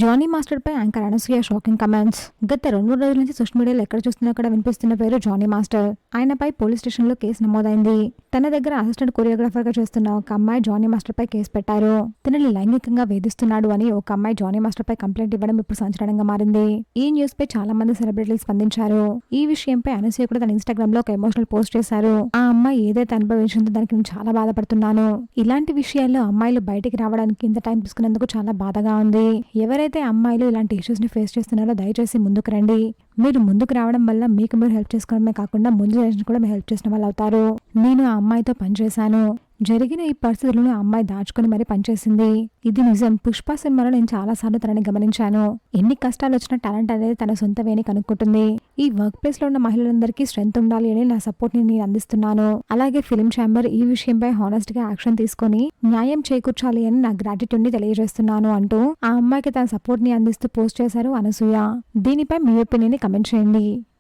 Johnny master పై anchor Anasuya shocking comments. గత 2-3 రోజుల నుంచి సోషల్ మీడియాలో ఎక్కడ చూస్తున్నా అక్కడ వినిపిస్తున్న పేరు జానీ మాస్టర్. ఆయనపై పోలీస్ స్టేషన్ లో కేసు నమోదైంది. తన దగ్గర అసిస్టెంట్ కొరియోగ్రాఫర్ గా చేస్తున్న ఒక అమ్మాయి జానీ మాస్టర్ పై కేసు పెట్టారు. తనని లైంగికంగా వేధిస్తున్నాడు అని ఒక అమ్మాయి జానీ మాస్టర్ పై కంప్లైంట్ ఇవ్వడం ఇప్పుడు సంచలనంగా మారింది. ఈ న్యూస్ పై చాలా మంది సెలబ్రిటీలు స్పందించారు. ఈ విషయంపై అనసూయ కూడా తన ఇన్స్టాగ్రామ్ లో ఒక ఎమోషనల్ పోస్ట్ చేశారు. ఆ అమ్మాయి ఏదైతే అనుభవించిందో దానికి నేను చాలా బాధపడుతున్నాను. ఇలాంటి విషయాల్లో అమ్మాయిలు బయటికి రావడానికి ఇంత టైం తీసుకున్నందుకు చాలా బాధగా ఉంది. ఎవరైతే అమ్మాయిలు ఇలాంటి ఇష్యూస్ ని ఫేస్ చేస్తున్నారో దయచేసి ముందుకు రండి. మీరు ముందుకు రావడం వల్ల మీకు మీరు హెల్ప్ చేసుకోవడమే కాకుండా ముందు జనరేషన్ కూడా మీరు హెల్ప్ చేసిన వాళ్ళు అవుతారు. నేను ఆ అమ్మాయితో పనిచేశాను. జరిగిన ఈ పరిస్థితులను ఆ అమ్మాయి దాచుకుని మరీ పనిచేసింది. ఇది నిజం. పుష్ప సినిమాలో నేను చాలా సార్లు తనని గమనించాను. ఎన్ని కష్టాలు వచ్చినా టాలెంట్ అనేది తన సొంతమే అని కనుక్కుంటుంది. ఈ వర్క్ ప్లేస్ లో ఉన్న మహిళలందరికీ స్ట్రెంత్ ఉండాలి అని నా సపోర్ట్ ని నేను అందిస్తున్నాను. అలాగే ఫిల్మ్ ఛాంబర్ ఈ విషయంపై హానెస్ట్ గా యాక్షన్ తీసుకొని న్యాయం చేకూర్చాలి అని నా గ్రాటిట్యూడ్ ని తెలియజేస్తున్నాను అంటూ ఆ అమ్మాయికి తన సపోర్ట్ ని అందిస్తూ పోస్ట్ చేశారు అనసూయ. దీనిపై మీ ఒపీనియన్ ని కమెంట్ చేయండి.